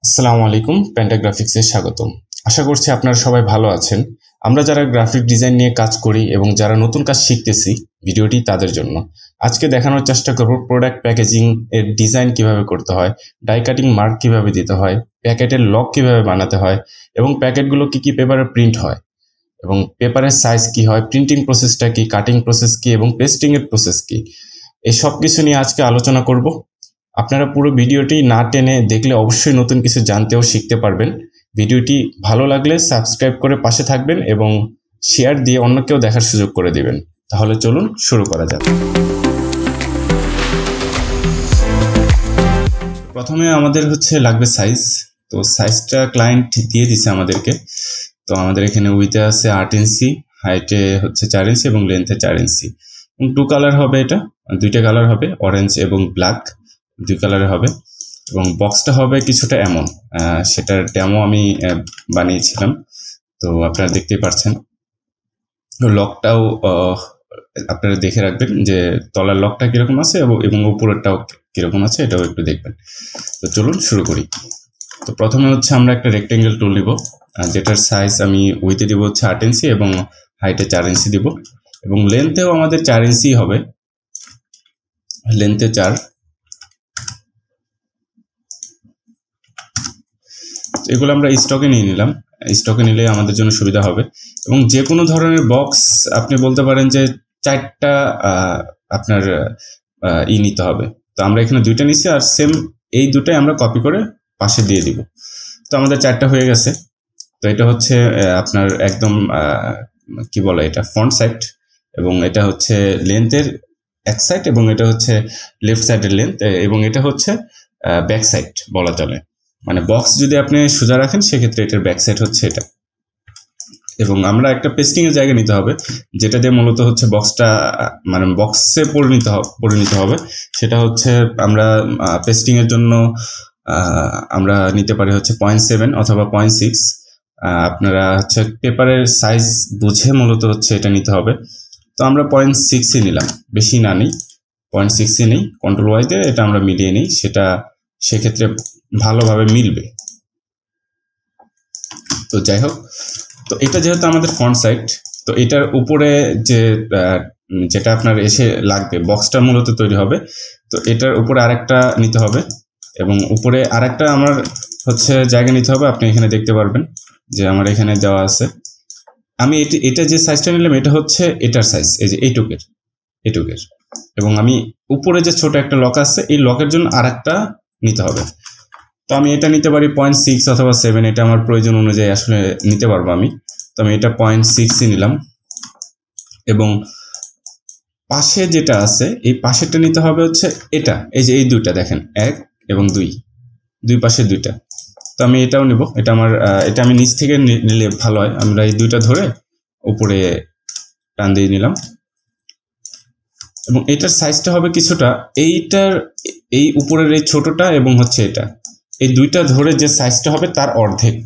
আসসালামু আলাইকুম, প্যান্টাগ্রাফিক্সে স্বাগতম। আশা করছি আপনারা সবাই ভালো আছেন। আমরা যারা গ্রাফিক ডিজাইন নিয়ে কাজ করি এবং যারা নতুন কাজ শিখতেছি, ভিডিওটি তাদের জন্য। আজকে দেখানোর চেষ্টা করব প্রোডাক্ট প্যাকেজিং এর ডিজাইন কিভাবে করতে হয়, ডাই কাটিং মার্ক কিভাবে দিতে হয়, প্যাকেটের লক কিভাবে বানাতে হয় এবং প্যাকেটগুলো কি পেপারে প্রিন্ট হয় এবং পেপারের সাইজ কি হয়, প্রিন্টিং প্রসেসটা কি, কাটিং প্রসেস কি এবং পেস্টিং এর প্রসেস কি, এই সব কিছু নিয়ে আজকে আলোচনা করব। আপনারা পুরো ভিডিওটি না টেনে দেখলে অবশ্যই নতুন কিছু জানতে ও শিখতে পারবেন। ভিডিওটি ভালো লাগলে সাবস্ক্রাইব করে পাশে থাকবেন এবং শেয়ার দিয়ে অন্যকেও দেখার সুযোগ করে দিবেন। তাহলে চলুন শুরু করা যাক। প্রথমে আমাদের লাগবে সাইজ। তো সাইজটা ক্লায়েন্ট দিয়ে দিছে আমাদেরকে। তো আমাদের এখানে উইথে আছে 8 ইঞ্চি, হাইটে 4 ইঞ্চি এবং লেন্থে 4 ইঞ্চি এবং 2 কালার হবে। এটা দুইটা কালার হবে, অরেঞ্জ এবং ব্ল্যাক, 2 কালারে হবে এবং বক্সটা হবে কিছুটা এমন। সেটার ডেমো আমি বানিয়েছিলাম, তো আপনারা দেখতেই পাচ্ছেন। লকটাও আপনারা দেখে রাখবেন যে তলার লকটা কিরকম আছে এবং উপরেরটাও কিরকম আছে, এটাও একটু দেখবেন। তো চলুন শুরু করি। তো প্রথমে আমরা একটা রেক্টেঙ্গেল টুল নিব, যেটার সাইজ আমি উইথে দিব 8 ইঞ্চি এবং হাইটে 4 ইঞ্চি দিব এবং লেন্থেও আমাদের 4 ইঞ্চি হবে, লেন্থে 4। এগুলো আমরা স্টকে নিয়ে নিলাম, স্টকে নিলে আমাদের জন্য সুবিধা হবে। এবং যে কোনো ধরনের বক্স আপনি বলতে পারেন যে 4টা আপনার নিতে হবে। তো আমরা এখানে 2টা নিচ্ছি আর সেম এই দুটাই আমরা কপি করে পাশে দিয়ে দিব। তো আমাদের 4টা হয়ে গেছে। তো এটা আপনার একদম কি বলে, এটা ফ্রন্ট সাইড এবং এটা লেন্থের এক সাইড এবং এটা লেফট সাইডের লেন্থ এবং এটা ব্যাক সাইড বলা চলে। মানে বক্স যদি আপনি সোজা রাখেন সেক্ষেত্রে এটার ব্যাক সাইড এটা। এবং আমরা একটা পেস্টিং এর জায়গা নিতে হবে, যেটা দিয়ে মূলত বক্সটা মানে বক্সে পরিণত হবে। সেটা আমরা পেস্টিং এর জন্য আমরা নিতে পারি 0.7 অথবা 0.6। আপনারা পেপারের সাইজ বুঝে মূলত এটা নিতে হবে। তো আমরা 0.6 নিলাম, বেশি না নিই, 0.6 নেই। কন্ট্রোল ওয়াই দিয়ে এটা আমরা মিলিয়ে নিই, সেটা সেক্ষেত্রে ভালোভাবে মিলবে। তো যাই হোক, তো এটা যেহেতু আমাদের ফ্রন্ট সাইড, তো এটার উপরে যেটা আপনার এসে লাগবে, বক্সটা মূলত তৈরি হবে। তো এটার উপরে আরেকটা নিতে হবে এবং উপরে আরেকটা আমার জায়গা নিতে হবে। আপনি এখানে দেখতে পারবেন যে আমার এখানে দেওয়া আছে। আমি এটা যে সাইজটা নিলাম এটা এটার সাইজ, এই যে এইটুকের এবং আমি উপরে যে ছোট একটা লক আছে, এই লকের জন্য আরেকটা নিতে হবে। তো আমি এটা নিতে পারি 0.6 অথবা 7, এটা আমার প্রয়োজন অনুযায়ী আসলে নিতে পারবো আমি। তো আমি এটা 0.6 নিলাম এবং পাশে যেটা আছে এই পাশেরটা নিতে হবে এটা, এই যে এই দুইটা দেখেন, 1 এবং 2 পাশে 2টা। তো আমি এটাও নিব। এটা আমি নিচ থেকে নিলে ভালো হয়। আমরা এই 2টা ধরে উপরে টান দিয়ে নিলাম এবং এটার সাইজটা হবে কিছুটা এইটার, এই উপরের এই ছোটটা এবং এটা, এই 2টা ধরে যে সাইজটা হবে তার অর্ধেক।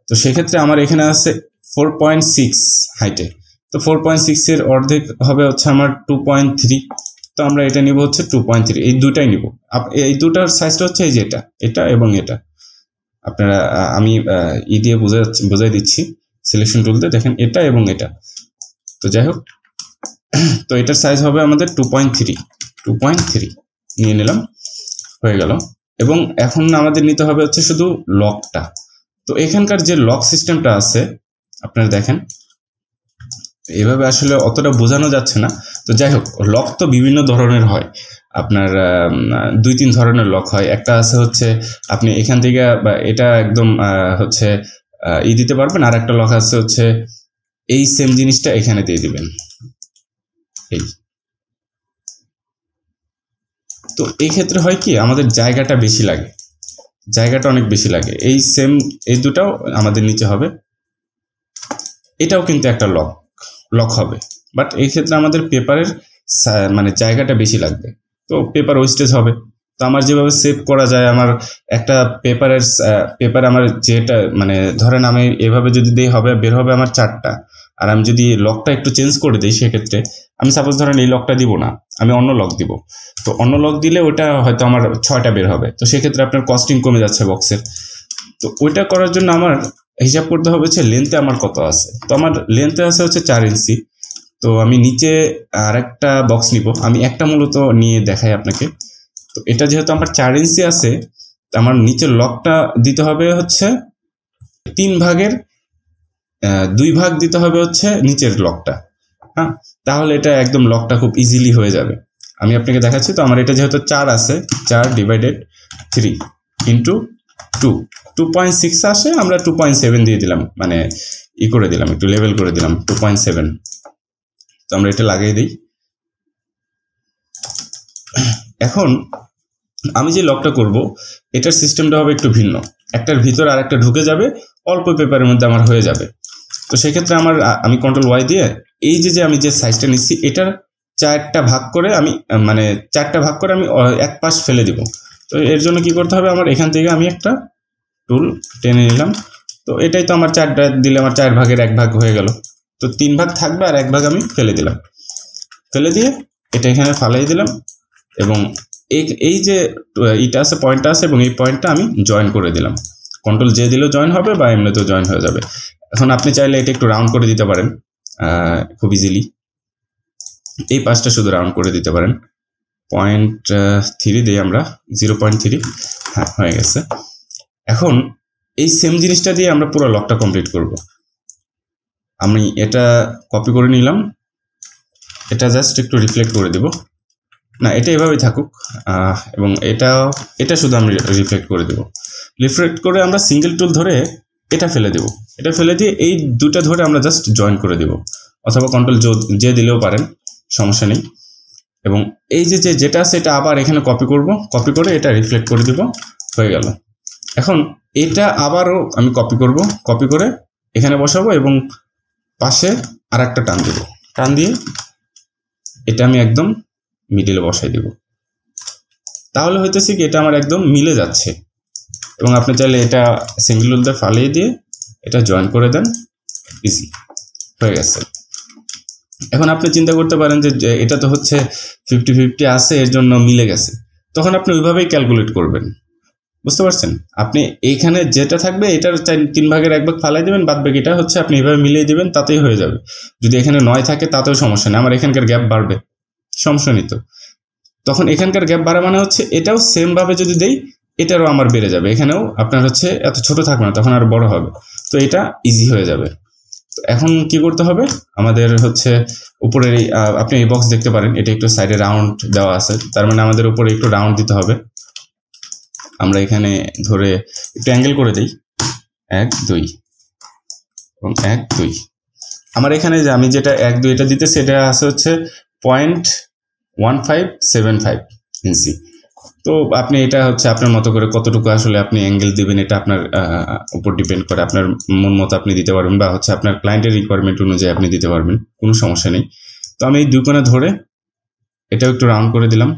তো সেক্ষেত্রে আমার এখানে আছে 4.6 হাইটে। তো 4.6 এর অর্ধেক হবে আমার 2.3। তো আমরা এটা নিব 2.3, এই দুটাই নিব। এই দুটার সাইজটা এই যে এটা এবং এটা। আপনারা আমি দিয়ে বোঝাই দিচ্ছি, সিলেকশন টুল দিয়ে দেখেন এটা এবং এটা। তো যাই হোক, তো এটার সাইজ হবে আমাদের 2.3 নিয়ে নিলাম, হয়ে গেল। এবং এখন আমাদের নিতে হবে শুধু লকটা। তো এখানকার যে লক সিস্টেমটা আছে আপনারা দেখেন, এভাবে আসলে অতটা বোঝানো যাচ্ছে না। তো যাই হোক, লক তো বিভিন্ন ধরনের হয়। আপনার 2-3 ধরনের লক হয়। একটা আছে আপনি এখান থেকে এটা একদম দিতে পারবেন, আর একটা লক আছে এই সেম জিনিসটা এখানে দিয়ে দিবেন, এই। তো এই ক্ষেত্রে হয় কি, আমাদের জায়গাটা অনেক বেশি লাগে। এই দুটাও আমাদের নিচে হবে, এটাও কিন্তু একটা লক হবে, বাট এই ক্ষেত্রে আমাদের পেপারের মানে জায়গাটা বেশি লাগবে। তো পেপার ওয়েস্টেজ হবে। তো আমার যেভাবে সেভ করা যায়, আমার একটা পেপার আমার যেটা মানে ধরেন আমি এভাবে যদি দিই বের হবে আমার 4টা, আর আমি যদি লকটা একটু চেঞ্জ করে দিই সেক্ষেত্রে আমি সাপোজ ধরেন এই লকটা দিব না, আমি অন্য লক দিব। তো অন্য লক দিলে ওটা হয়তো আমার 6টা বের হবে। তো সেক্ষেত্রে আপনার কস্টিং কমে যাচ্ছে বক্সের। তো ওইটা করার জন্য আমার হিসাব করতে হবে হচ্ছে লেন্থে আমার কত আছে। তো আমার লেন্থে আছে হচ্ছে 4 ইঞ্চি। তো আমি নিচে আরেকটা বক্স নিব, আমি একটা মূলত নিয়ে দেখাই আপনাকে। তো এটা যেহেতু আমার 4 ইঞ্চি আছে, আমার নিচের লকটা দিতে হবে হচ্ছে 3 ভাগের 2 ভাগ দিতে হবে হচ্ছে নিচের লকটা। হ্যাঁ, তাহলে এটা একদম লকটা খুব ইজিলি হয়ে যাবে। আমি আপনাকে দেখাচ্ছি। তো আমার এটা যেহেতু 4 আছে, 4 ডিভাইডেড 3 ইন্টু 2, 2.6 আসে, আমরা 2.7 দিয়ে দিলাম, মানে করে দিলাম, একটু লেভেল করে দিলাম 2.7। তো আমরা এটা লাগিয়ে দিই। এখন আমি যে লকটা করব এটার সিস্টেমটা হবে একটু ভিন্ন। একটার ভিতর আর একটা ঢুকে যাবে, অল্প পেপারের মধ্যে আমার হয়ে যাবে। তো সেক্ষেত্রে আমি কন্ট্রোল ওয়াই দিয়ে এই যে আমি যে সাইজটা নিচ্ছি এটার 4টা ভাগ করে আমি এক পাশ ফেলে দিব। তো এর জন্য কি করতে হবে, আমার এখান থেকে আমি একটা টুল টেনে নিলাম। তো এটাই তো আমার 4টা দিলে আমার 4 ভাগের 1 ভাগ হয়ে গেল। তো 3 ভাগ থাকবে আর 1 ভাগ আমি ফেলে দিলাম। ফেলে দিয়ে এটা এখানে ফালাই দিলাম, এবং এই যে ইটা আছে, পয়েন্টটা আছে, এবং এই পয়েন্টটা আমি জয়েন করে দিলাম। কন্ট্রোল জে দিলেও জয়েন হবে বা এমনিতেও জয়েন হয়ে যাবে। এখন আপনি চাইলে এটা একটু রাউন্ড করে দিতে পারেন খুব ইজিলি। এই পাশটা শুধু রাউন্ড করে দিতে পারেন। 0.3 দিই আমরা, 0.3। হ্যাঁ, হয়ে গেছে। এখন এই সেম জিনিসটা দিয়ে আমরা পুরো লকটা কমপ্লিট করব। আমি এটা কপি করে নিলাম, এটা জাস্ট একটু রিফ্লেক্ট করে দিব। না, এটা এভাবেই থাকুক, এবং এটা শুধু আমি রিফ্লেক্ট করে দেব। রিফ্লেক্ট করে আমরা সিঙ্গেল টুল ধরে এটা ফেলে দেব। এটা ফেলে দিয়ে এই দুটা ধরে আমরা জাস্ট জয়েন করে দেব, অথবা কন্ট্রোল জে দিলেও পারেন, সমস্যা নেই। এবং এই যেটা আছে এটা আবার এখানে কপি করব, কপি করে এটা রিফ্লেক্ট করে দিব, হয়ে গেল। এখন এটা আবারও আমি কপি করব, কপি করে এখানে বসাবো এবং পাশে আর একটা টান দেব। টান দিয়ে এটা আমি একদম মিডিলে বসাই দিব। তাহলে হইতেছে কি, এটা আমার একদম মিলে যাচ্ছে। এবং আপনি চাইলে এটা সিঙ্গেল টুল দিয়ে ফালিয়ে দিয়ে এটা জয়েন করে দেন, ইজি হয়ে গেছে। এখন আপনি চিন্তা করতে পারেন যে এটা তো হচ্ছে 50-50 আছে, এর জন্য মিলে গেছে। তখন আপনি ওইভাবেই ক্যালকুলেট করবেন, বুঝতে পারছেন? আপনি এইখানে যেটা থাকবে এটার 3 ভাগের 1 ভাগ ফালাই দেবেন, বাদ বাকিটা হচ্ছে আপনি এইভাবে মিলিয়ে দিবেন, তাতেই হয়ে যাবে। যদি এখানে 9 থাকে তাতেও সমস্যা নেই, আমার এখানকার গ্যাপ বাড়বে, সমস্যা নেই। তো তখন এখানকার গ্যাপ বাড়া মানে হচ্ছে এটাও সেম ভাবে যদি দেই এটারও আমার বেড়ে যাবে, এখানেও আপনার হচ্ছে এত ছোট থাকবে না, তখন আর বড় হবে। তো এটা ইজি হয়ে যাবে। তো এখন কি করতে হবে, আমাদের হচ্ছে উপরের আপনি এই বক্স দেখতে পারেন, এটা একটু সাইডে রাউন্ড দেওয়া আছে, তার মানে আমাদের উপরে একটু রাউন্ড দিতে হবে। আমরা এখানে ধরে একটু অ্যাঙ্গেল করে দিই, 1 2 এবং 1 2। আমার এখানে যে আমি যেটা 1 2 এটা দিতে, সেটা আছে হচ্ছে 0.1575 ইঞ্চি। তো আপনি এটা হচ্ছে আপনার মতো করে কতটুকু আসলে আপনি অ্যাঙ্গেল দিবেন, এটা আপনার উপর ডিপেন্ড করে। আপনার মন মতো আপনি দিতে পারবেন, বা হচ্ছে আপনার ক্লায়েন্টের রিকোয়ারমেন্ট অনুযায়ী আপনি দিতে পারবেন, কোনো সমস্যা নেই। তো আমি এই 2 কোণা ধরে এটাও একটু রাউন্ড করে দিলাম,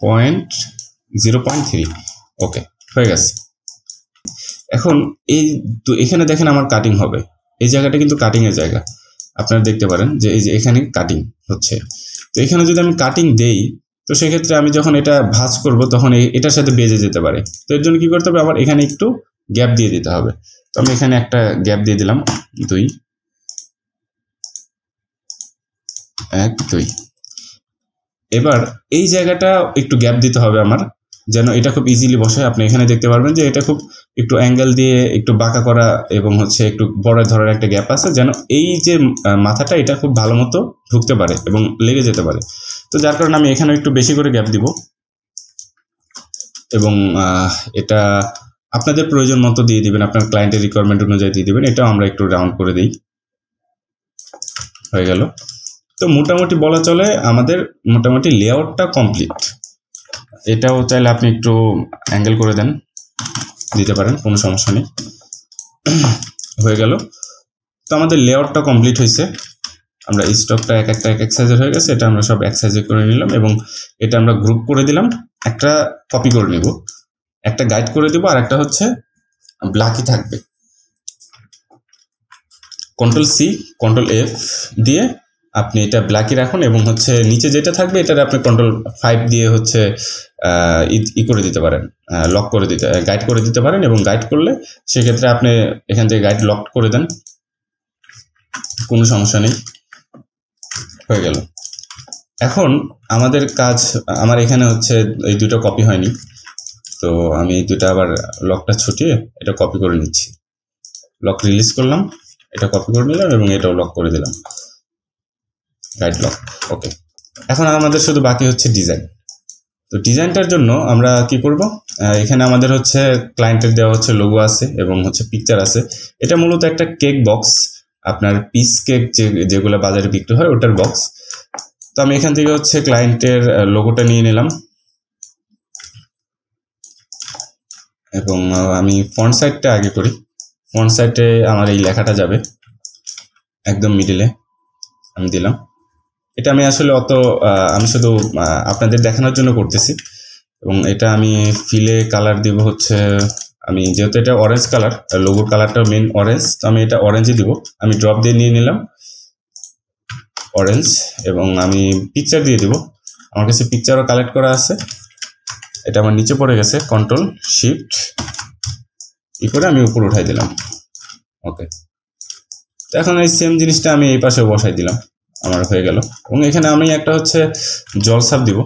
0.3। ওকে, হয়ে গেছে। এখন এখানে দেখেন আমার কাটিং হবে, এই জায়গাটা কিন্তু কাটিং এর জায়গা, আপনারা দেখতে পারেন যে এই যে এখানে কাটিং হচ্ছে। তো এখানে যদি আমি কাটিং দেই, তো সেক্ষেত্রে আমি যখন এটা ভাঁজ করব তখন এটার সাথে বেজে যেতে পারে। তো এর জন্য কি করতে হবে, আবার এখানে একটু গ্যাপ দিয়ে দিতে হবে। তো আমি এখানে একটা গ্যাপ দিয়ে দিলাম, 2 1 2। এবার এই জায়গাটা একটু গ্যাপ দিতে হবে আমার, যেন এটা খুব ইজিলি বসে। আপনি এখানে দেখতে পারবেন যে এটা খুব একটু অ্যাঙ্গেল দিয়ে একটু বাঁকা করা, এবং হচ্ছে একটু বড় ধরনের একটা গ্যাপ আছে, যেন এই যে মাথাটা এটা খুব ভালো মতো ঢুকতে পারে এবং লেগে যেতে পারে। তো যার কারণে আমি এখানে একটু বেশি করে গ্যাপ দিব, এবং এটা আপনাদের প্রয়োজন মতো দিয়ে দিবেন, আপনার ক্লায়েন্টের রিকোয়ারমেন্ট অনুযায়ী দিয়ে দিবেন। এটাও আমরা একটু রাউন্ড করে দিই, হয়ে গেল। তো মোটামুটি বলা চলে আমাদের মোটামুটি লেআউটটা কমপ্লিট। এটাও চাইলে আপনি একটু অ্যাঙ্গেল করে দিতে পারেন, কোনো সমস্যা নেই, হয়ে গেল। তো আমাদের লেআউটটা কমপ্লিট হয়েছে। আমরা স্টকটা এক এক সাইজের হয়ে গেছে, এটা আমরা সব এক সাইজে করে নিলাম, এবং এটা আমরা গ্রুপ করে দিলাম। একটা কপি করে নিব, একটা গাইড করে দিব, আর একটা হচ্ছে ব্ল্যাকই থাকবে। কন্ট্রোল C Ctrl F দিয়ে আপনি এটা ব্ল্যাকই রাখুন এবং হচ্ছে নিচে যেটা থাকবে এটার আপনি Ctrl+5 দিয়ে হচ্ছে করে দিতে পারেন, লক করে দিতে, গাইড করে দিতে পারেন। এবং গাইড করলে সেক্ষেত্রে আপনি এখান থেকে গাইড লক করে দেন, কোনো সমস্যা নেই, হয়ে গেল। এখন আমাদের কাজ, আমার এখানে হচ্ছে এই দুটো কপি হয়নি, তো আমি দুটো আবার লকটা ছুটিয়ে এটা কপি করে নিচ্ছি। লক রিলিজ করলাম, এটা কপি করে নিলাম এবং এটাও লক করে দিলাম, গাইড লক। ওকে, এখন আমাদের শুধু বাকি হচ্ছে ডিজাইন। তো ডিজাইনটার জন্য আমরা কি করব, এখানে আমাদের হচ্ছে ক্লায়েন্টের দেওয়া হচ্ছে লোগো আছে এবং হচ্ছে পিকচার আছে। এটা মূলত একটা কেক বক্স, আপনার পিস কেক যেগুলো বাজারে বিক্রি হয় ওটার বক্স। তো আমি এখান থেকে হচ্ছে ক্লায়েন্টের লোগোটা নিয়ে নিলাম এবং আমি ফন্ট সাইজটা আগে করি। ফন্ট সাইজে আমার এই লেখাটা যাবে একদম মিডিলে, আমি দিলাম। এটা আমি আসলে আমি শুধু আপনাদের দেখানোর জন্য করতেছি। এবং এটা আমি ফিলে কালার দিব হচ্ছে, আমি যেহেতু এটা অরেঞ্জ কালার, লোগোর কালারটা মেন অরেঞ্জ, তো আমি এটা অরেঞ্জই দিব। আমি ড্রপ দিয়ে নিয়ে নিলাম অরেঞ্জ এবং আমি পিকচার দিয়ে দিব। আমার কাছে পিকচারও কালেক্ট করা আছে, এটা আমার নিচে পড়ে গেছে, Ctrl+Shift করে আমি উপরে উঠাই দিলাম। ওকে, তো এখন এই সেম জিনিসটা আমি এই পাশে বসাই দিলাম, আমার হয়ে গেল। এবং এখানে আমি একটা হচ্ছে জলসাপ দিব।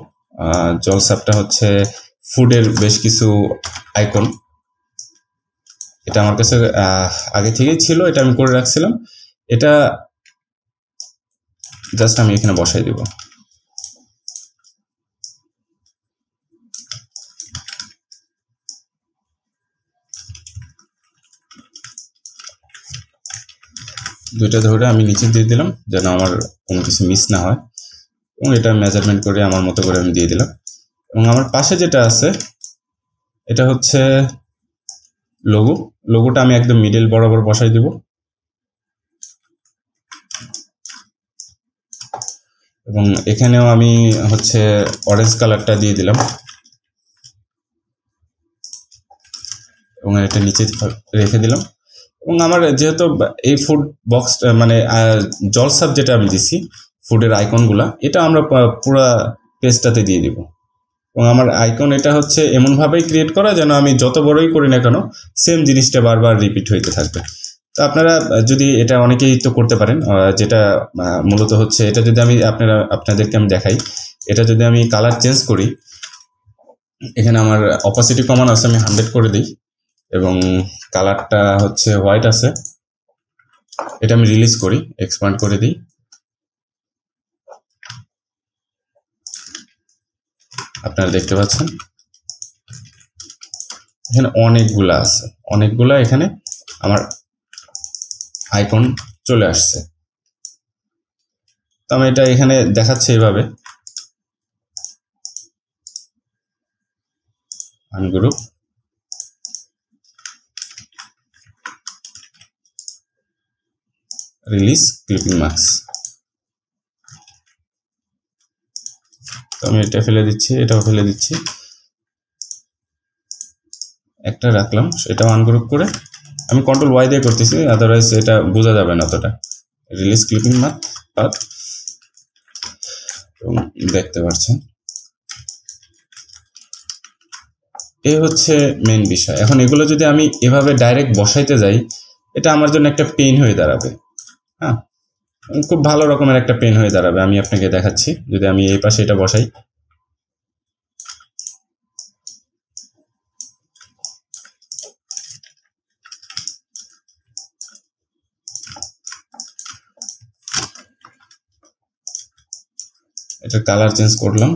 জলসাপটা হচ্ছে ফুডের বেশ কিছু আইকন, এটা আমার কাছে আগে থেকেই ছিল, এটা আমি করে রাখছিলাম। এটা জাস্ট আমি এখানে বসাই দিব। দুইটা ধরে আমি নিচে দিয়ে দিলাম যেন আমার কোনো কিছু মিস না হয়, এবং এটা মেজারমেন্ট করে আমার মতো করে আমি দিয়ে দিলাম। এবং আমার পাশে যেটা আছে এটা হচ্ছে লোগোটা আমি একদম মিডল বরাবর বসাই দিব। এবং এখানেও আমি হচ্ছে অরেঞ্জ কালারটা দিয়ে দিলাম এবং এটা নিচে রেখে দিলাম। এবং আমার যেহেতু এই ফুড বক্স মানে জলসাপ যেটা আমি দিছি ফুডের আইকনগুলা, এটা আমরা পুরো পেজটাতে দিয়ে দিব। এবং আমার আইকন এটা হচ্ছে এমনভাবেই ক্রিয়েট করা যেন আমি যত বড়ই করি না কেন সেম জিনিসটা বারবার রিপিট হইতে থাকবে। তো আপনারা যদি এটা অনেকেই তো করতে পারেন, যেটা মূলত হচ্ছে এটা যদি আমি আপনাদেরকে আমি দেখাই, এটা যদি আমি কালার চেঞ্জ করি, এখানে আমার অপাসিটি কমানো আছে, আমি 100 করে দিই এবং কালারটা হচ্ছে হোয়াইট আছে, এটা আমি রিলিজ করি, এক্সপ্যান্ড করে দিই। আপনারা দেখতে পাচ্ছেন এখানে অনেকগুলা এখানে আমার আইকন চলে আসছে। তো আমি এটা এখানে দেখাচ্ছি এইভাবে, আনগ্রুপ, রিলিজ ক্লিপিং মার্কস। তো আমি এটা ফেলে দিচ্ছি, এটাও ফেলে দিচ্ছি, একটা রাখলাম, এটাও আনগ্রুপ করে আমি Ctrl+Y দিয়ে করতেছি, আদারওয়াইজ এটা বোঝা যাবে না অতটা। রিলিজ ক্লিপিং পাথ, এবং দেখতে পাচ্ছেন এই হচ্ছে মেন বিষয়। এখন এগুলো যদি আমি এভাবে ডাইরেক্ট বসাইতে যাই, এটা আমার জন্য একটা পেইন হয়ে দাঁড়াবে। হ্যাঁ, খুব ভালো রকমের একটা পেন হয়ে দাঁড়াবে। আমি আপনাকে দেখাচ্ছি, যদি আমি এই পাশে এটা বসাই, এটা কালার চেঞ্জ করলাম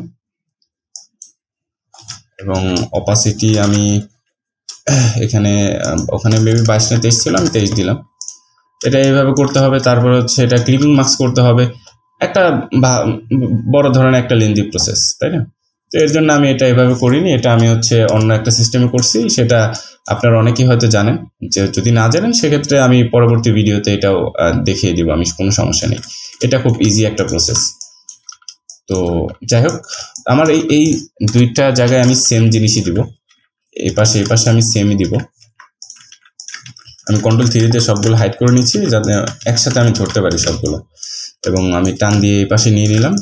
এবং অপাসিটি আমি এখানে, ওখানে মেবি 22 না 23 ছিল, আমি 23 দিলাম। এটা এইভাবে করতে হবে। তারপর হচ্ছে এটা ক্লিপিং মার্কস করতে হবে, একটা বড় ধরনের একটা লেন্দি প্রসেস, তাই না? তো এর জন্য আমি এটা এভাবে করিনি, এটা আমি হচ্ছে অন্য একটা সিস্টেমে করছি, সেটা আপনারা অনেকেই হয়তো জানেন। যে যদি না জানেন সেক্ষেত্রে আমি পরবর্তী ভিডিওতে এটাও দেখিয়ে দিব, আমি কোনো সমস্যা নেই। এটা খুব ইজি একটা প্রসেস। তো যাই হোক, আমার এই দুইটা জায়গায় আমি সেম জিনিসই দিব, এই পাশে আমি সেমই দিব। আমি Ctrl+3 দিয়ে সবগুলো হাইড করে নিচ্ছি যাতে একসাথে আমি ধরতে পারি সবগুলো, এবং আমি টান দিয়ে এই পাশে নিয়ে নিলাম।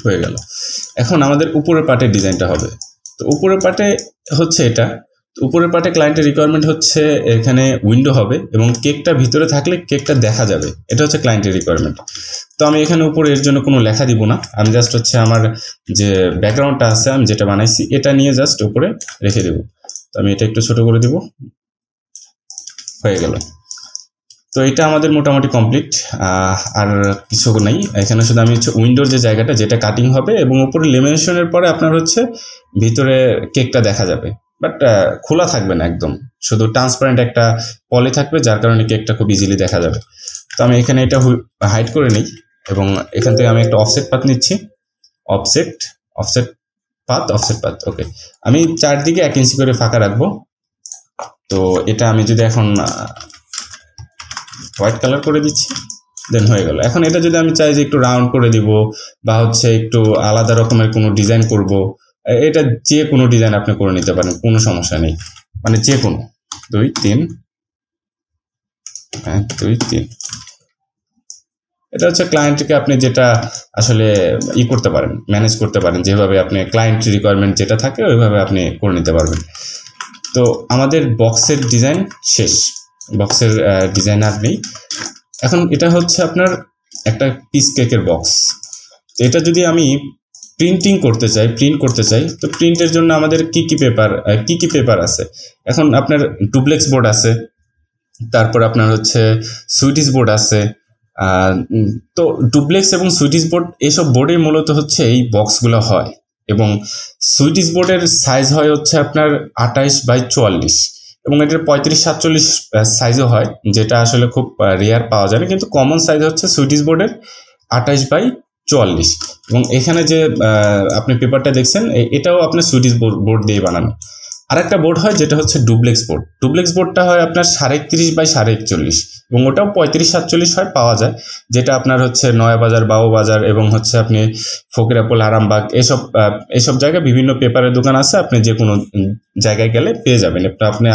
হয়ে গেল। এখন আমাদের উপরের পার্টের ডিজাইনটা হবে। তো উপরের পার্টে হচ্ছে এটা, উপরের পার্টে ক্লায়েন্টের রিকোয়ারমেন্ট হচ্ছে এখানে উইন্ডো হবে এবং কেকটা ভিতরে থাকলে কেকটা দেখা যাবে, এটা হচ্ছে ক্লায়েন্টের রিকোয়ারমেন্ট। তো আমি এখানে উপরে এর জন্য কোনো লেখা দিব না, আমি জাস্ট হচ্ছে আমার যে ব্যাকগ্রাউন্ডটা আছে আমি যেটা বানাইছি এটা নিয়ে জাস্ট উপরে রেখে দেব। তো আমি এটা একটু ছোট করে দিব, হয়ে গেল। তো এটা আমাদের মোটামুটি কমপ্লিট, আর কিছু নেই এখানে, শুধু আমি হচ্ছে উইন্ডোর যে জায়গাটা যেটা কাটিং হবে এবং উপরে লেমিনেশনের পরে আপনার হচ্ছে ভিতরে কেকটা দেখা যাবে, বাট খোলা থাকবে না একদম, শুধু ট্রান্সপারেন্ট একটা পলি থাকবে যার কারণে কেকটা খুব ইজিলি দেখা যাবে। তো আমি এখানে এটা হাইড করে নিই এবং এখান থেকে আমি একটা অফসেট পাথ নিচ্ছি, অফসেট পাথ ওকে। আমি চারদিকে 1 ইঞ্চি করে ফাঁকা রাখবো। তো এটা আমি যদি এখন হোয়াইট কালার করে দিচ্ছি, দেন হয়ে গেল। এখন এটা যদি আমি চাই যে একটু রাউন্ড করে দিব বা হচ্ছে একটু আলাদা রকমের কোনো ডিজাইন করব, এটা যে কোনো ডিজাইন আপনি করে নিতে পারেন, কোনো সমস্যা নেই, মানে যে কোনো 2 3 1 2 3। এটা হচ্ছে ক্লায়েন্টকে আপনি যেটা আসলে করতে পারেন, ম্যানেজ করতে পারেন, যেভাবে আপনি ক্লায়েন্ট রিকোয়ারমেন্ট যেটা থাকে ওইভাবে আপনি করে নিতে পারবেন। তো আমাদের বক্সের ডিজাইন শেষ, বক্সের ডিজাইন আর নেই। এখন এটা হচ্ছে আপনার একটা পিস কেকের বক্স। তো এটা যদি আমি প্রিন্ট করতে চাই, তো প্রিন্টের জন্য আমাদের কি কি পেপার আছে। এখন আপনার ডুপ্লেক্স বোর্ড আছে, তারপর আপনার হচ্ছে সুইডিশ বোর্ড আছে। তো ডুপ্লেক্স এবং সুইডিশ বোর্ড এইসব বোর্ডে মূলত হচ্ছে এই বক্সগুলো হয়, এবং সুইডিশ বোর্ডের সাইজ হয় হচ্ছে আপনার 28x44, এবং এটার 35-47 সাইজও হয়, যেটা আসলে খুব রেয়ার পাওয়া যায় না, কিন্তু কমন সাইজ হচ্ছে সুইডিশ বোর্ডের 28x44। এবং এখানে যে আপনি পেপারটা দেখছেন এটাও আপনার সুইডিশ বোর্ড দিয়ে বানানো। আরেকটা বোর্ড হয় যেটা হচ্ছে ডুপ্লেক্স বোর্ডটা হয় আপনার 37x41, এবং ওটাও 35-47 হয়, পাওয়া যায়, যেটা আপনার হচ্ছে নয়াবাজার, বাবুবাজার এবং হচ্ছে আপনি ফকিরাপুল, আরামবাগ এসব জায়গায় বিভিন্ন পেপারের দোকান আছে, আপনি যে কোনো জায়গায় গেলে পেয়ে যাবেন।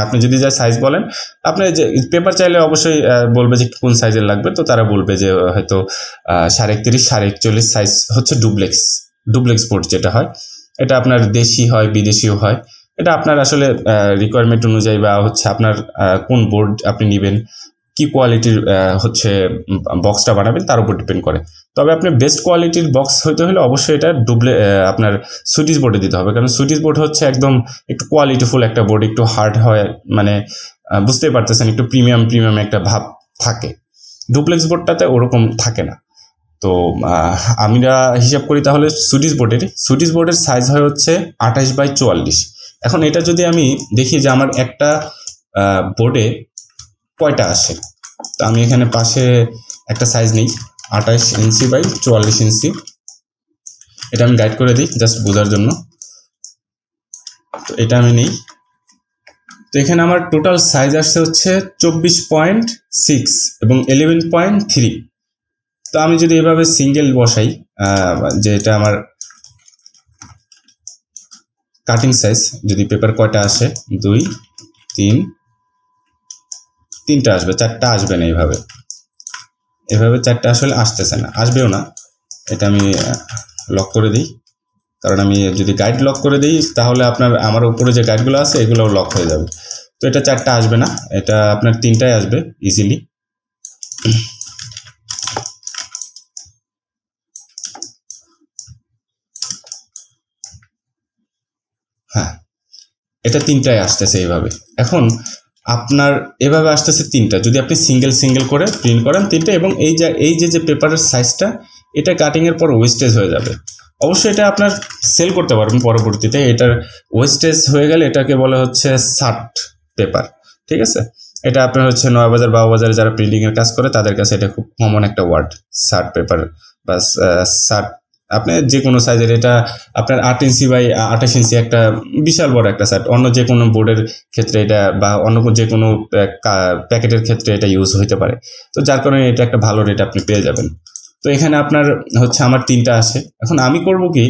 আপনি যদি যা সাইজ বলেন, আপনি যে পেপার চাইলে অবশ্যই বলবে যে কোন সাইজের লাগবে, তো তারা বলবে যে হয়তো 37x41 সাইজ হচ্ছে ডুপ্লেক্স বোর্ড যেটা হয়। এটা আপনার দেশি হয়, বিদেশিও হয়, এটা আপনার আসলে রিকোয়ারমেন্ট অনুযায়ী বা হচ্ছে আপনার কোন বোর্ড আপনি নেবেন, কি কোয়ালিটির হচ্ছে বক্সটা বানাবেন তার উপর ডিপেন্ড করে। তবে আপনি বেস্ট কোয়ালিটির বক্স হইতে হলে অবশ্যই এটা আপনার সুইডিশ বোর্ডে দিতে হবে, কারণ সুইডিশ বোর্ড হচ্ছে একদম একটু কোয়ালিটিফুল একটা বোর্ড, একটু হার্ড হয়, মানে বুঝতেই পারতেছেন একটু প্রিমিয়াম একটা ভাব থাকে। ডুপ্লেক্স বোর্ডটাতে ওরকম থাকে না। তো আমরা হিসাব করি তাহলে সুইডিশ বোর্ডের সাইজ হয় হচ্ছে 28x44। এখন এটা যদি আমি দেখি যে আমার একটা বোর্ডে কয়টা আসে, তো আমি এখানে পাশে একটা সাইজ নিই 28 ইঞ্চি x 44 ইঞ্চি, এটা আমি গাইড করে দিই জাস্ট বোঝার জন্য। তো এটা আমি নিই, তো এখানে আমার টোটাল সাইজ আসছে হচ্ছে 24.6 এবং 11.3। তো আমি যদি এভাবে সিঙ্গেল বসাই, যে এটা আমার কাটিং সাইজ, যদি পেপার কয়টা আসে 2 3 3টা আসবে, 4টা আসবে না, এভাবে 4টা আসলে আসতেছে না, আসবেও না। এটা আমি লক করে দিই, কারণ আমি যদি গাইড লক করে দিই তাহলে আমার উপরে যে গাইডগুলো আছে এগুলোও লক হয়ে যাবে। তো এটা 4টা আসবে না, এটা আপনার 3টাই আসবে ইজিলি। হ্যাঁ, এটা 3টাই আসতেছে এইভাবে। এখন আপনার এভাবে আসতেছে 3টা, যদি আপনি সিঙ্গেল করে প্রিন্ট করেন 3টা, এবং এই যে পেপারের সাইজটা এটা কাটিংয়ের পর ওয়েস্টেজ হয়ে যাবে। অবশ্যই এটা আপনার সেল করতে পারবেন পরবর্তীতে, এটার ওয়েস্টেজ হয়ে গেলে এটাকে বলা হচ্ছে শার্ট পেপার, ঠিক আছে। এটা আপনার হচ্ছে নয়াবাজার, বাবুবাজারে যারা প্রিন্টিংয়ের কাজ করে তাদের কাছে এটা খুব কমন একটা ওয়ার্ড, শার্ট পেপার বা শার্ট। আপনি যে কোনো সাইজের, এটা আপনার 8 ইঞ্চি x 28 ইঞ্চি একটা বিশাল বড় একটা শার্ট, অন্য যে কোনো বোর্ডের ক্ষেত্রে এটা বা অন্য যে কোনো প্যাকেটের ক্ষেত্রে এটা ইউজ হইতে পারে। তো যার কারণে এটা একটা ভালো রেট আপনি পেয়ে যাবেন। তো এখানে আপনার হচ্ছে আমার 3টা আসে। এখন আমি করব কি,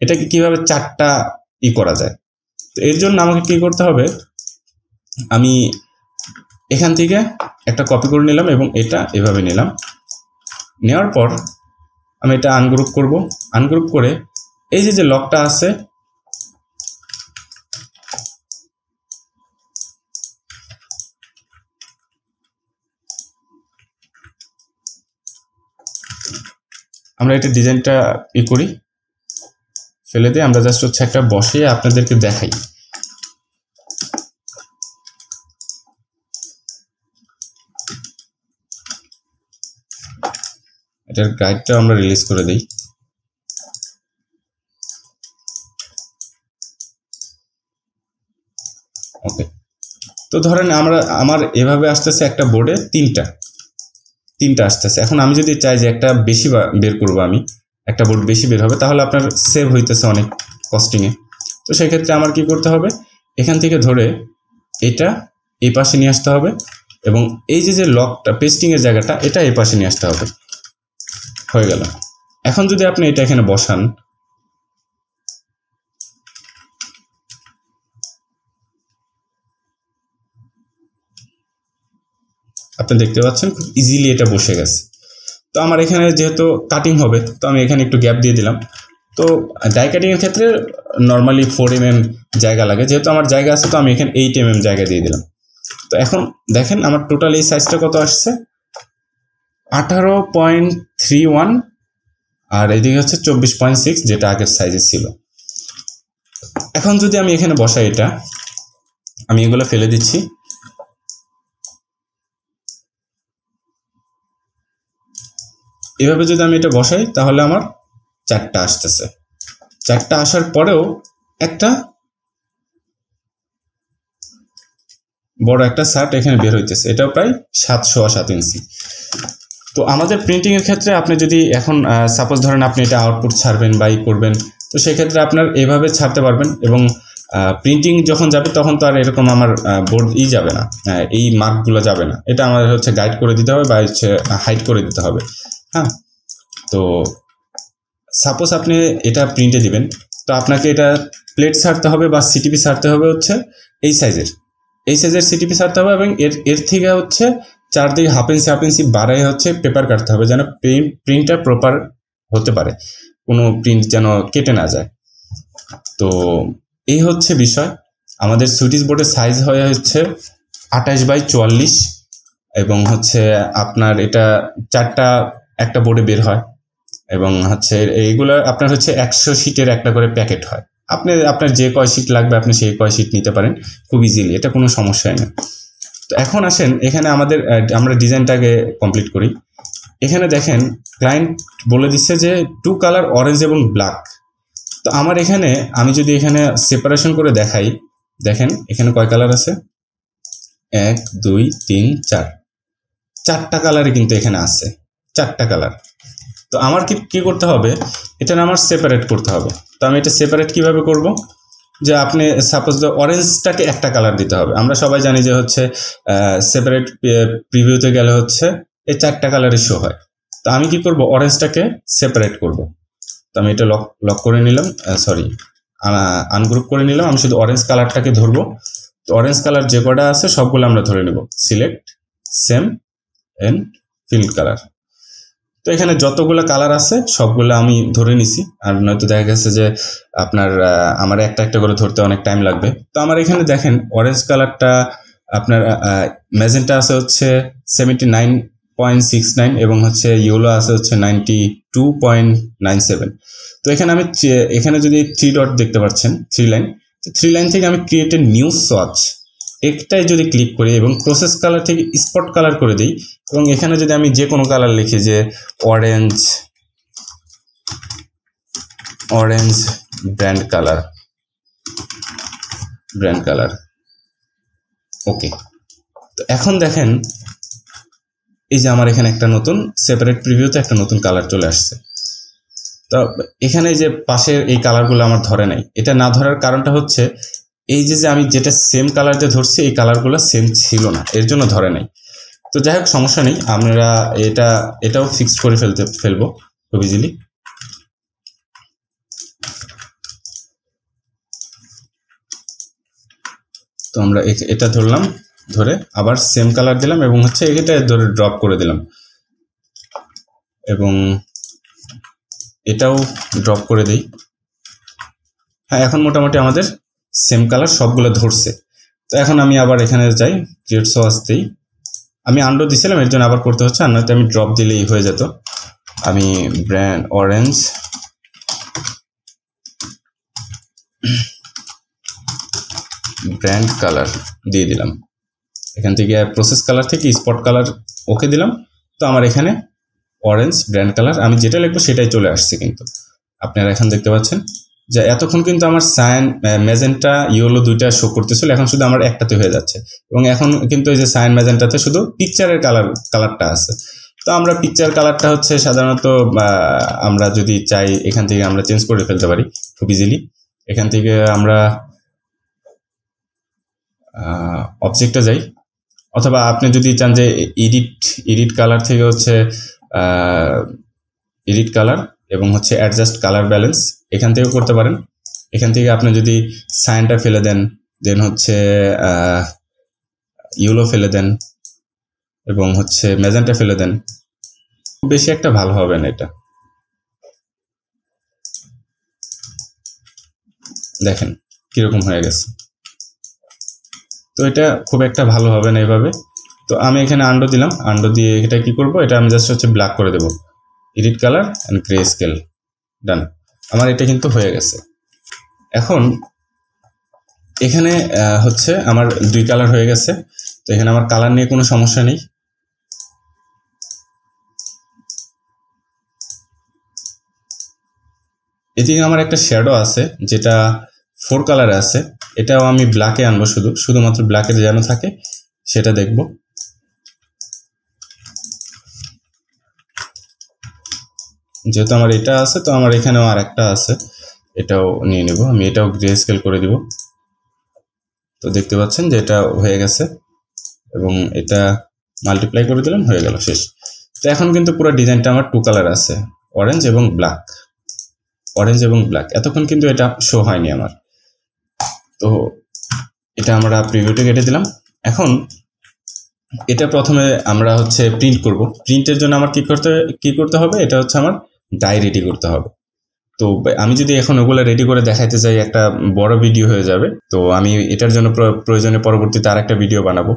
এটাকে কিভাবে 4টা করা যায়। তো এর জন্য আমাকে কি করতে হবে, আমি এখান থেকে একটা কপি করে নিলাম এবং এটা এভাবে নিলাম। নেওয়ার পর আমি এটা আনগ্রুপ করব। আনগ্রুপ করে এই যে লকটা আছে, আমরা এটা ডিজাইনটা করি, ফেলে দিয়ে আমরা জাস্ট হচ্ছে একটা বসিয়ে আপনাদেরকে দেখাই। এটার গাইডটা আমরা রিলিজ করে দিই। ওকে, তো ধরেন আমার এভাবে আসতেছে একটা বোর্ডে 3টা আসতেছে। এখন আমি যদি চাই যে একটা বেশি বের করবো, আমি একটা বোর্ড বেশি বের হবে, তাহলে আপনার সেভ হইতেছে অনেক কস্টিংয়ে। তো সেক্ষেত্রে আমার কি করতে হবে, এখান থেকে ধরে এটা এই পাশে নিয়ে আসতে হবে এবং এই যে লকটা পেস্টিংয়ের জায়গাটা এটা এই পাশে নিয়ে আসতে হবে। হয়ে গেল। এখন যদি আপনি এটা এখানে বসান, আপনি দেখতে পাচ্ছেন খুব ইজিলি এটা বসে গেছে। তো আমার এখানে যেহেতু কাটিং হবে, তো আমি এখানে একটু গ্যাপ দিয়ে দিলাম। তো ডাই কাটিংয়ের ক্ষেত্রে নর্মালি 4 mm জায়গা লাগে, যেহেতু আমার জায়গা আছে তো আমি এখানে 8 mm জায়গা দিয়ে দিলাম। তো এখন দেখেন আমার টোটাল এই সাইজটা কত আসছে, 18.31, আর এইদিকে হচ্ছে 24.6, যেটা আগের সাইজে ছিল। এখন যদি আমি এখানে বসাই, এটা আমি এগুলো ফেলে দিচ্ছি। এভাবে যদি আমি এটা বসাই তাহলে আমার 4টা আসতেছে। 4টা আসার পরেও একটা বড় একটা শার্ট এখানে বের হইতেছে, এটাও প্রায় 7.7 ইঞ্চি। তো আমাদের প্রিন্টিং এর ক্ষেত্রে আপনি যদি এখন সাপোজ ধরেন আপনি এটা আউটপুট ছাড়বেন বা করবেন, তো সেক্ষেত্রে আপনার এভাবে ছাড়তে পারবেন এবং প্রিন্টিং যখন যাবে তখন তো আর এরকম আমার বোর্ড যাবে না, এই মার্কগুলো যাবে না। এটা আমাদের হচ্ছে গাইড করে দিতে হবে বা হচ্ছে হাইড করে দিতে হবে। হ্যাঁ, তো সাপোজ আপনি এটা প্রিন্টে দিবেন, তো আপনাকে এটা প্লেট ছাড়তে হবে বা সিটিপি ছাড়তে হবে হচ্ছে এই সাইজের সিটিপি ছাড়তে হবে এবং এর থেকে হচ্ছে 4 দিকে হাফ ইঞ্চি বাড়াই হচ্ছে পেপার কাটতে হবে, যেন প্রিন্টটা প্রপার হতে পারে, কোনো প্রিন্ট যেন কেটে না যায়। তো এই হচ্ছে বিষয়। আমাদের সুইটিশ বোর্ডের সাইজ হয়ে হচ্ছে 28/44 এবং হচ্ছে আপনার এটা 4টা একটা বোর্ডে বের হয় এবং হচ্ছে এইগুলো আপনার হচ্ছে 100 শিটের একটা করে প্যাকেট হয়। আপনার যে কয় শিট লাগবে আপনি সেই কয় শিট নিতে পারেন খুব ইজিলি, এটা কোনো সমস্যাই না। তো এখন আসেন এখানে আমরা ডিজাইনটাকে কমপ্লিট করি। এখানে দেখেন ক্লায়েন্ট বলে দিচ্ছে যে 2 কালার অরেঞ্জ এবং ব্ল্যাক। তো আমার এখানে আমি যদি এখানে সেপারেশন করে দেখাই, দেখেন এখানে কয় কালার আছে, 1 2 3 4, 4টা কালারই কিন্তু এখানে আছে, 4টা কালার। তো আমার কি করতে হবে, এটা আমার সেপারেট করতে হবে। তো আমি এটা সেপারেট কিভাবে করব, যে আপনি সাপোজ অরেঞ্জটাকে একটা কালার দিতে হবে। আমরা সবাই জানি যে হচ্ছে সেপারেট প্রিভিউতে গেলে হচ্ছে এই 4টা কালারই শো হয়। তো আমি কি করব, অরেঞ্জটাকে সেপারেট করব। তো আমি এটা লক করে নিলাম, আনগ্রুপ করে নিলাম। আমি শুধু অরেঞ্জ কালারটাকে ধরবো। তো অরেঞ্জ কালার যে কটা আছে সবগুলো আমরা ধরে নেব, select same and fill colour. তো এখানে যতগুলো কালার আছে সবগুলো আমি ধরে নিছি, আর নয়তো দেখা গেছে যে আপনার আমার একটা করে ধরতে অনেক টাইম লাগবে। তো আমার এখানে দেখেন অরেঞ্জ কালারটা আপনার ম্যাজেন্টা আছে হচ্ছে 79.69 এবং হচ্ছে ইয়েলো আছে হচ্ছে 92.97। তো এখানে যদি 3 ডট দেখতে পাচ্ছেন, 3 লাইন, তো 3 লাইন থেকে আমি ক্রিয়েট এ নিউ সোয়াচ একটাই যদি ক্লিক করি এবং প্রসেস কালার থেকে স্পট কালার করে দিই এবং এখানে যদি আমি যে কোনো কালার লিখি, যে অরেঞ্জ ব্র্যান্ড কালার, ওকে। তো এখন দেখেন এই যে আমার এখানে একটা নতুন সেপারেট প্রিভিউতে একটা নতুন কালার চলে আসছে। তো এখানে যে পাশের এই কালারগুলো আমার ধরে নাই, এটা না ধরার কারণটা হচ্ছে এই যে আমি যেটা সেম কালার দিয়ে ধরছি এই কালারগুলো সেম ছিল না, এর জন্য ধরে নাই। তো যাই হোক, সমস্যা নেই, আমরা এটাও ফিক্সড করে ফেলবো খুব ইজিলি। তো আমরা এটা ধরলাম, ধরে আবার সেম কালার দিলাম এবং হচ্ছে এটা ধরে ড্রপ করে দিলাম এবং এটাও ড্রপ করে দিই। হ্যাঁ, এখন মোটামুটি আমাদের সেম কালার সবগুলো ধরছে। তো এখন আমি আবার এখানে যাই, ক্রিয়েট সোয়াস দিই। আমি আন্ডো দিছিলাম, এর জন্য আবার করতে হচ্ছে, আর নয়তো আমি ড্রপ দিলেই হয়ে যেত। আমি ব্র্যান্ড অরেঞ্জ ব্র্যান্ড কালার দিয়ে দিলাম। এখান থেকে প্রসেস কালার থেকে স্পট কালার ওকে দিলাম। তো আমার এখানে অরেঞ্জ ব্র্যান্ড কালার, আমি যেটা লিখবো সেটাই চলে আসছে। কিন্তু আপনারা এখন দেখতে পাচ্ছেন যে এতক্ষণ কিন্তু আমার সায়ান, ম্যাজেন্টা, ইয়েলো দুইটা শো করতেছিল, এখন শুধু আমার একটাতে হয়ে যাচ্ছে। এবং এখন কিন্তু এই যে সায়ান ম্যাজেন্টাতে শুধু পিকচারের কালারটা আছে। তো আমরা পিকচার কালারটা হচ্ছে সাধারণত আমরা যদি চাই এখান থেকে আমরা চেঞ্জ করে ফেলতে পারি খুব ইজিলি। এখান থেকে আমরা অবজেক্টে যাই, অথবা আপনি যদি চান যে এডিট কালার থেকে হচ্ছে এডিট কালার এবং হচ্ছে অ্যাডজাস্ট কালার ব্যালেন্স, এখান থেকেও করতে পারেন। এখান থেকে আপনি যদি সাইনটা ফেলে দেন, দেন হচ্ছে ইয়েলো ফেলে দেন এবং হচ্ছে ম্যাজেন্টা ফেলে দেন, খুব বেশি একটা ভালো হবে না এটা। দেখেন কিরকম হয়ে গেছে। তো এটা খুব একটা ভালো হবে না এভাবে। তো আমি এখানে আন্ডো দিলাম, আন্ডো দিয়ে এটা কি করব, এটা আমি জাস্ট হচ্ছে ব্ল্যাক করে দেব, edit colour and grey scale, done. আমার এটা কিন্তু হয়ে গেছে। এখন এখানে হচ্ছে আমার দুই কালার হয়ে গেছে। তো এখানে আমার কালার নিয়ে কোনো সমস্যা নেই। এদিকে আমার একটা শ্যাডো আছে যেটা 4 কালারে আছে, এটাও আমি ব্ল্যাকে আনবো, শুধুমাত্র ব্ল্যাকের যেন থাকে সেটা দেখব। যেহেতু আমার এটা আছে, তো আমার এখানেও আর একটা আছে, এটাও নিয়ে নেব। আমি এটাও গ্রে স্কেল করে দিব। তো দেখতে পাচ্ছেন যে এটা হয়ে গেছে এবং এটা মাল্টিপ্লাই করে দিলাম, হয়ে গেল, শেষ। তো এখন কিন্তু পুরো ডিজাইনটা আমার 2 কালার আছে, অরেঞ্জ এবং ব্ল্যাক, অরেঞ্জ এবং ব্ল্যাক। এতক্ষণ কিন্তু এটা শো হয়নি আমার। তো এটা আমরা প্রিভিউতে কেটে দিলাম। এখন এটা প্রথমে আমরা হচ্ছে প্রিন্ট করব। প্রিন্টের জন্য আমার কি করতে হবে, এটা হচ্ছে আমার ডাই রেডি করতে হবে। তো আমি যদি এখন ওগুলো রেডি করে দেখাইতে চাই, একটা বড় ভিডিও হয়ে যাবে। তো আমি এটার জন্য প্রয়োজনে পরবর্তীতে আর একটা ভিডিও বানাবো।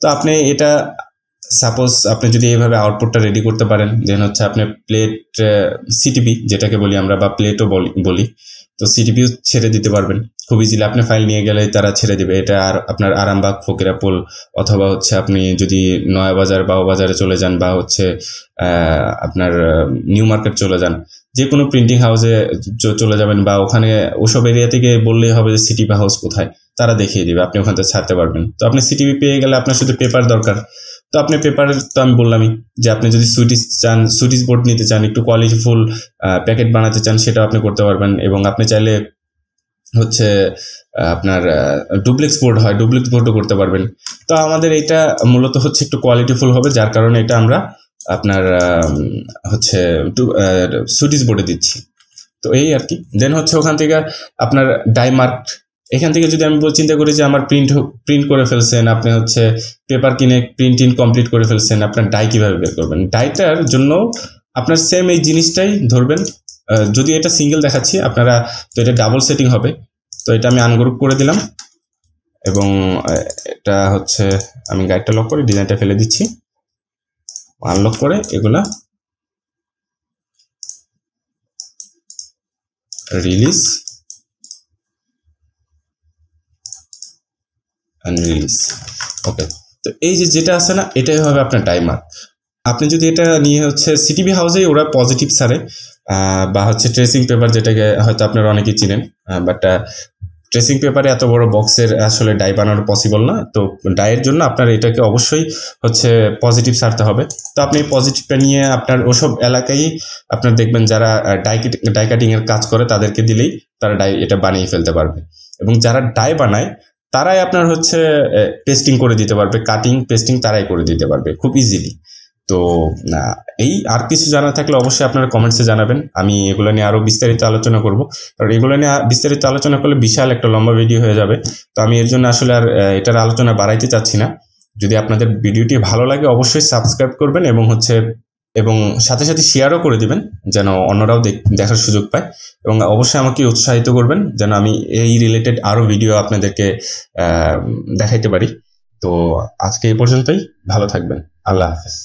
তো আপনি এটা সাপোজ আপনি যদি এইভাবে আউটপুটটা রেডি করতে পারেন, দেন হচ্ছে আপনি প্লেট সিটিপি যেটাকে বলি আমরা, বা প্লেটও বলি, তো সিটিপিও ছেড়ে দিতে পারবেন খুব ইজিলি। আপনি ফাইল নিয়ে গেলে তারা ছেড়ে দিবে। এটা আর আপনার আরামবাগ, ফকিরাপুল, অথবা হচ্ছে আপনি যদি নয়াবাজার, বাজারে চলে যান, বা হচ্ছে আপনার নিউ মার্কেট চলে যান, যে কোনো প্রিন্টিং হাউসে চলে যাবেন, বা ওখানে ওসব এরিয়া থেকে বললেই হবে যে সিটিপি হাউস কোথায়, তারা দেখিয়ে দিবে, আপনি ওখান থেকে ছাড়তে পারবেন। তো আপনি সিটিপি পেয়ে গেলে আপনার শুধু পেপার দরকার। তো আপনি পেপার, তো আমি বললামই যে আপনি যদি সুইটিস বোর্ড নিতে চান, একটু কোয়ালিটিফুল প্যাকেট বানাতে চান, সেটাও আপনি করতে পারবেন। এবং আপনি চাইলে হচ্ছে আপনার ডুপ্লেক্স বোর্ডও করতে পারবেন। তো আমাদের এটা মূলত হচ্ছে একটু কোয়ালিটিফুল হবে, যার কারণে এটা আমরা আপনার হচ্ছে সুইটিস বোর্ডে দিচ্ছি। তো এই আর কি। দেন হচ্ছে ওখান থেকে আপনার ডাইমার্ক, এখান থেকে যদি আমি চিন্তা করি যে আমার প্রিন্ট করে ফেলছেন, আপনি হচ্ছে পেপার কিনে প্রিন্ট কমপ্লিট করে ফেলছেন, আপনার ডাই কিভাবে বের করবেন? ডাইটার জন্য আপনার সেম এই জিনিসটাই ধরবেন। যদি এটা সিঙ্গেল দেখাচ্ছি আপনারা, তো এটা ডাবল সেটিং হবে। তো এটা আমি আনগ্রুপ করে দিলাম এবং এটা হচ্ছে আমি গাইডটা লক করে ডিজাইনটা ফেলে দিচ্ছি, আনলক করে এগুলা রিলিজ রিলিজ। ওকে, তো এই যেটা আছে না, এটাই হবে আপনার টাইমার। আপনি যদি এটা নিয়ে হচ্ছে সিটিভি হাউসেই ওরা পজিটিভ ছাড়ে, বা হচ্ছে ট্রেসিং পেপার, যেটাকে হয়তো আপনারা অনেকেই চিনেন, বাট ট্রেসিং পেপারে এত বড় বক্সের আসলে ডাই বানানো পসিবল না। তো ডাইয়ের জন্য আপনার এটাকে অবশ্যই হচ্ছে পজিটিভ ছাড়তে হবে। তো আপনি পজিটিভটা নিয়ে আপনার ওসব এলাকায় আপনার দেখবেন যারা ডাই কাটিংয়ের কাজ করে, তাদেরকে দিলেই তারা এটা বানিয়ে ফেলতে পারবে। এবং যারা ডাই বানায় তারাই আপনার হচ্ছে পেস্টিং করে দিতে পারবে, কাটিং পেস্টিং তারাই করে দিতে পারবে খুব ইজিলি। তো এই আর কিছু জানা থাকলে অবশ্যই আপনারা কমেন্টসে জানাবেন, আমি এগুলো নিয়ে আরও বিস্তারিত আলোচনা করব। কারণ এগুলো নিয়ে বিস্তারিত আলোচনা করলে বিশাল একটা লম্বা ভিডিও হয়ে যাবে। তো আমি এর জন্য আসলে আর এটার আলোচনা বাড়াইতে চাচ্ছি না। যদি আপনাদের ভিডিওটি ভালো লাগে অবশ্যই সাবস্ক্রাইব করবেন এবং সাথে সাথে শেয়ারও করে দিবেন যেন অন্যরাও দেখার সুযোগ পায়, এবং অবশ্যই আমাকে উৎসাহিত করবেন যেন আমি এই রিলেটেড আরও ভিডিও আপনাদেরকে দেখাইতে পারি। তো আজকে এই পর্যন্তই, ভালো থাকবেন, আল্লাহ হাফেজ।